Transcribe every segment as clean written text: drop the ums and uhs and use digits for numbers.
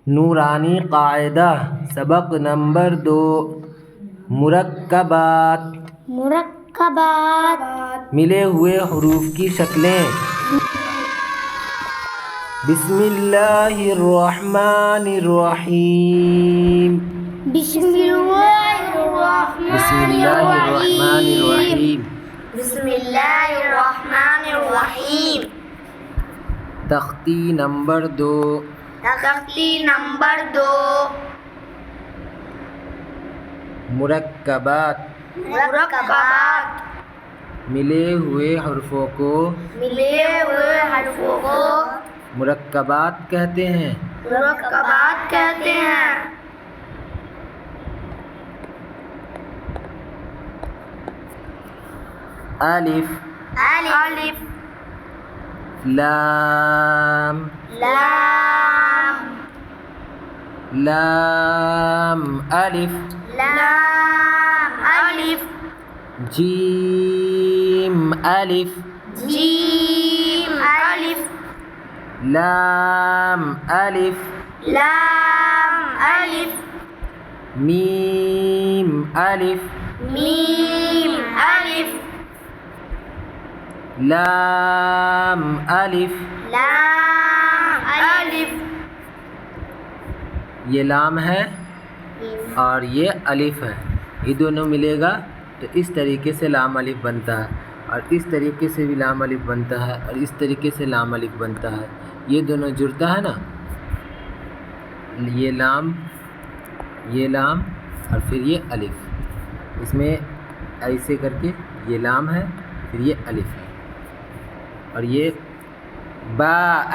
नूरानी कायदा सबक नंबर 2 मुरक्कबात मिले हुए हुरूफ की शक्लें। बिस्मिल्लाहिर्रहमानिर्रहीम। बिस्मिल्लाहिर्रहमानिर्रहीम। बिस्मिल्लाहिर्रहमानिर्रहीम। तख्ती नंबर 2 मुरक्कबात मिले हुए हरफों को मुरक्कबात कहते हैं। अलिफ लाम अलिफ जीम अलिफ लाम अलिफ मीम अलिफ लाम अलिफ। ये लाम है और ये अलिफ है, ये दोनों मिलेगा तो इस तरीके से लाम अलिफ बनता है, और इस तरीके से भी लाम अलिफ बनता है, और इस तरीके से लाम अलिफ बनता है। ये दोनों जुड़ता है ना, ये लाम और फिर ये अलिफ, इसमें ऐसे करके ये लाम है, फिर ये अलिफ है, और ये बा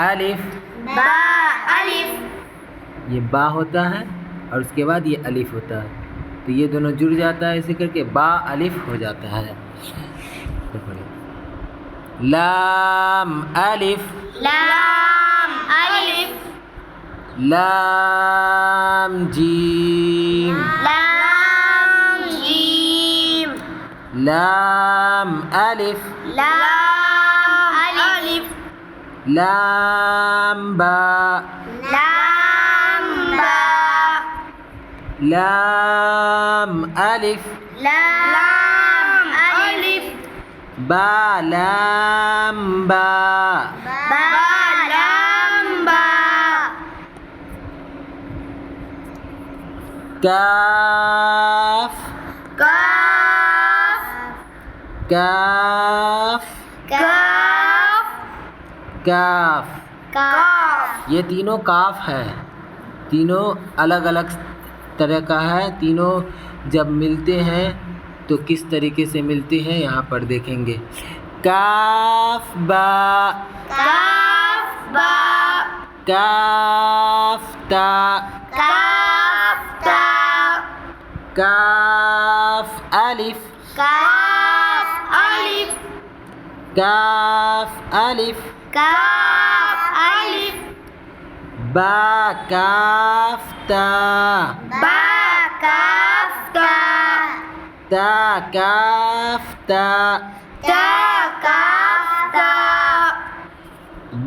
अलिफ, ये बा होता है और उसके बाद ये अलिफ होता है, तो ये दोनों जुड़ जाता है, ऐसे करके बा अलिफ हो जाता है। लाम अलिफ लाम जीम लाम अलिफ लाम बा लाम अलिफ बा लाम बा काफ ये तीनों काफ है, तीनों अलग अलग तरह का है। तीनों जब मिलते हैं तो किस तरीके से मिलते हैं यहाँ पर देखेंगे। काफ बा काफ ता काफ अलिफ काफ अलिफ बा काफ ता ता काफ ता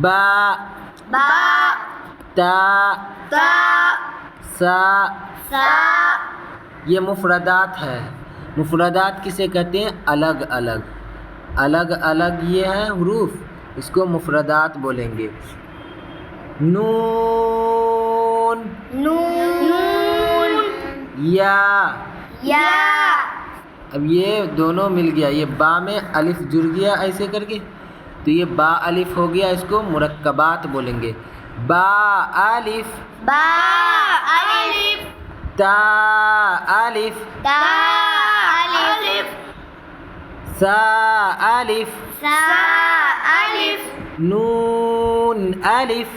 बा ता सा। ये मुफरदात है। मुफरदात किसे कहते हैं? अलग अलग ये है हुरूफ, इसको मुफरदात बोलेंगे। नून या अब ये दोनों मिल गया, ये बा में अलिफ जुड़ गया ऐसे करके, तो ये बा अलिफ हो गया, इसको मुरक्कबात बोलेंगे। बा अलिफ ता अलिफ सा अलिफ नून अलिफ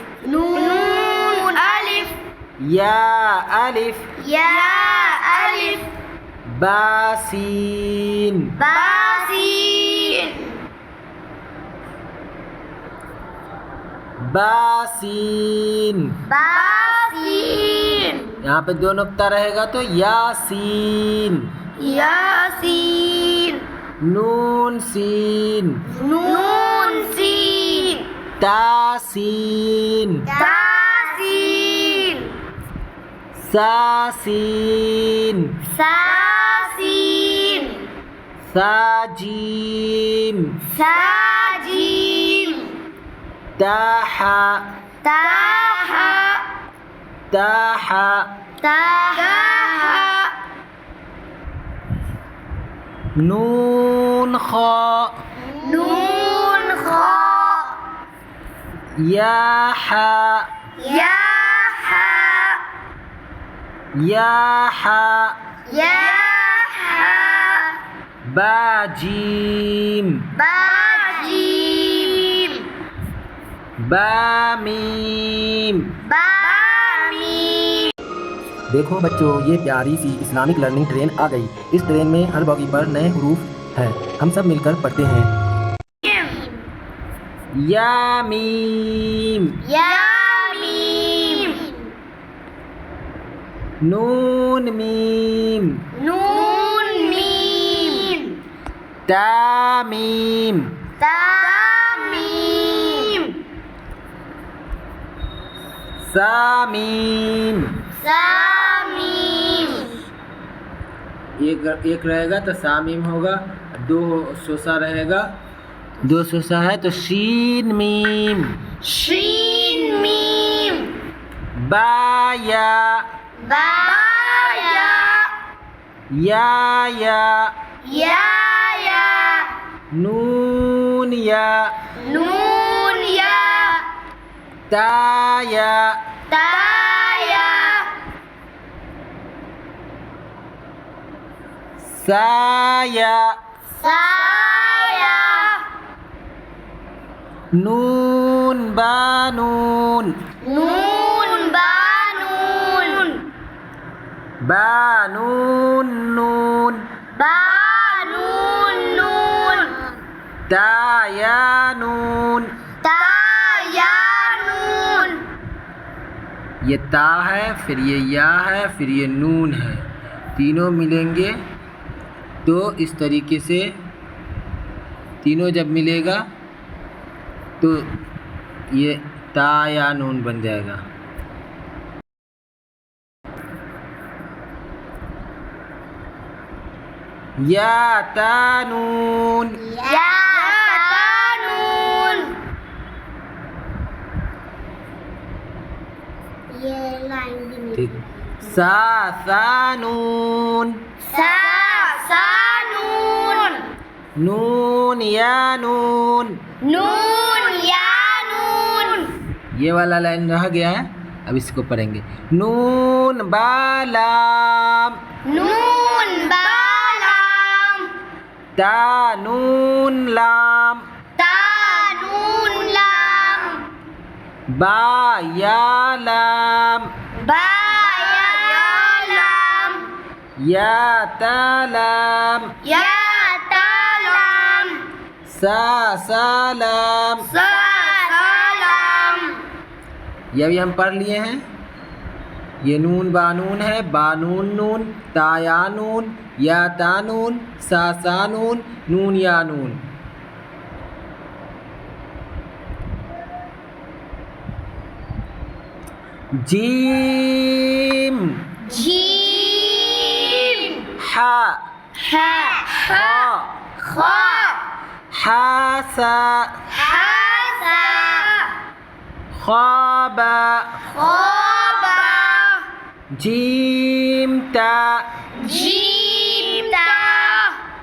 या अलिफ बासीन यहाँ पे दो नुक्ता रहेगा तो यासीन नून सीन तासीन सासीन सासीन साजीम साजीम ताहा ताहा ताहा ताहा नून खा नून खा या हा या हा या हा या हा बाजीम बाजीम बामीम। बामीम। देखो बच्चों, ये प्यारी सी इस्लामिक लर्निंग ट्रेन आ गई। इस ट्रेन में हर बॉगी पर नए हरूफ हैं। हम सब मिलकर पढ़ते हैं। या मीम या मीम नून मीम नून मीम ता मीम तामीम सा मीम। सामीम एक रहेगा तो सामीम होगा, दो सोसा रहेगा, दो सोसा है तो शीन मीम शीन मीम बाया बाया या या नून या नून या ताया ताया साया साया नून बानून नून बानून बानून नून बानून नून ताया नून। ताया नून ये ता है, फिर ये या है, फिर ये नून है, तीनों मिलेंगे तो इस तरीके से तीनों जब मिलेगा तो ये ता या नून बन जाएगा। या ता नून या तानून। ये लाइन भी नहीं। ठीक। सा सा नून सा सानून नून या नून। नून या नून ये वाला लाइन रह गया है, अब इसको पढ़ेंगे। नून बालाम नून बालाम ता नून लाम तानून लाम बा या लाम बाया लाम या ता लाम या तालाम सा लाम। सा सालाम ये भी हम पढ़ लिए हैं। ये नून बानून है, बानून नून, ताया नून, या तानून, सा नून, नून या नून। जीम जीम हा हा खा खा हासा हासा खाबा खाबा जीम ता जीता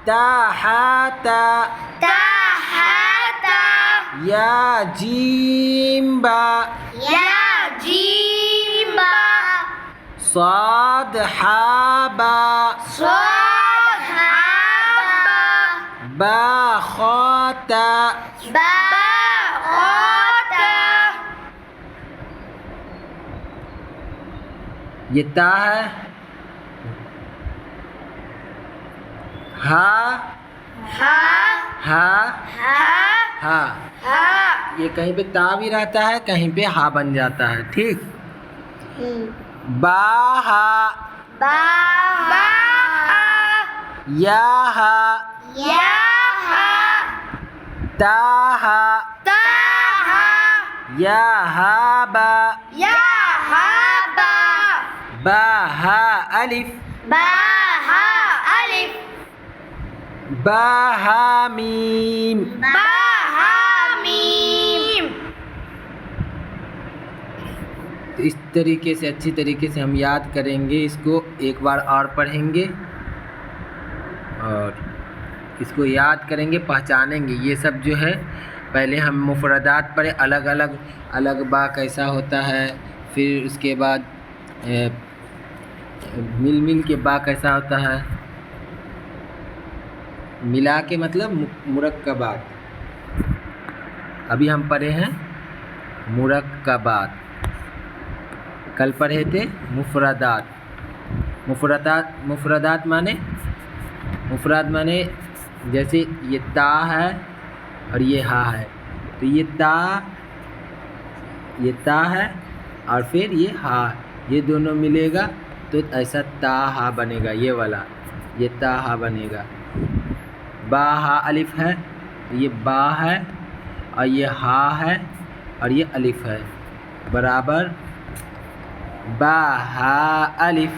ताहाता ताहाता या जीम बा या जीबा صاد حابا صحابا با خاتا باغاتا ये ता है। हा हा हा हा हा। हा ये कहीं पे ता भी रहता है, कहीं पे हा बन जाता है। ठीक। बा हा बा या हा या हा ता हा ता हा या हा बा या हा बा बा हा अलिफ, बा हा अलिफ, बा हा मीम, बा हा मीम। तो इस तरीके से अच्छी तरीके से हम याद करेंगे। इसको एक बार और पढ़ेंगे और इसको याद करेंगे, पहचानेंगे। ये सब जो है पहले हम मुफरदात पढ़े, अलग अलग अलग बा कैसा होता है, फिर उसके बाद मिल मिल के बा कैसा होता है, मिला के मतलब मुरक्कबात। अभी हम पढ़े हैं मुरक्कबात, कल पढ़े थे मुफरदात। मुफरदात माने, मुफरद माने जैसे ये ता है और ये हा है, तो ये ता है और फिर ये हा, ये दोनों मिलेगा तो ऐसा ता हा बनेगा। ये वाला ये ता हा बनेगा। बा हा अलिफ है तो ये बा है और ये हा है और ये अलिफ है, बराबर बा हा अलिफ।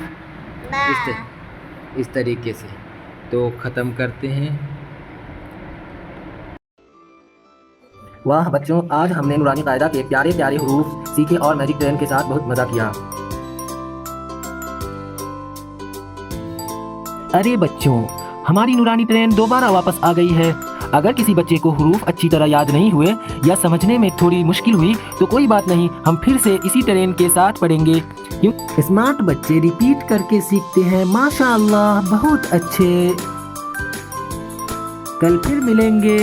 इस तरीके से तो ख़त्म करते हैं। वाह बच्चों, आज हमने नूरानी कायदा के प्यारे प्यारे हुरूफ सीखे और मैजिक ट्रेन के साथ बहुत मज़ा किया। अरे बच्चों, हमारी नूरानी ट्रेन दोबारा वापस आ गई है। अगर किसी बच्चे को हुरूफ अच्छी तरह याद नहीं हुए या समझने में थोड़ी मुश्किल हुई तो कोई बात नहीं, हम फिर से इसी ट्रेन के साथ पढ़ेंगे। स्मार्ट बच्चे रिपीट करके सीखते हैं, माशाअल्लाह बहुत अच्छे। कल फिर मिलेंगे।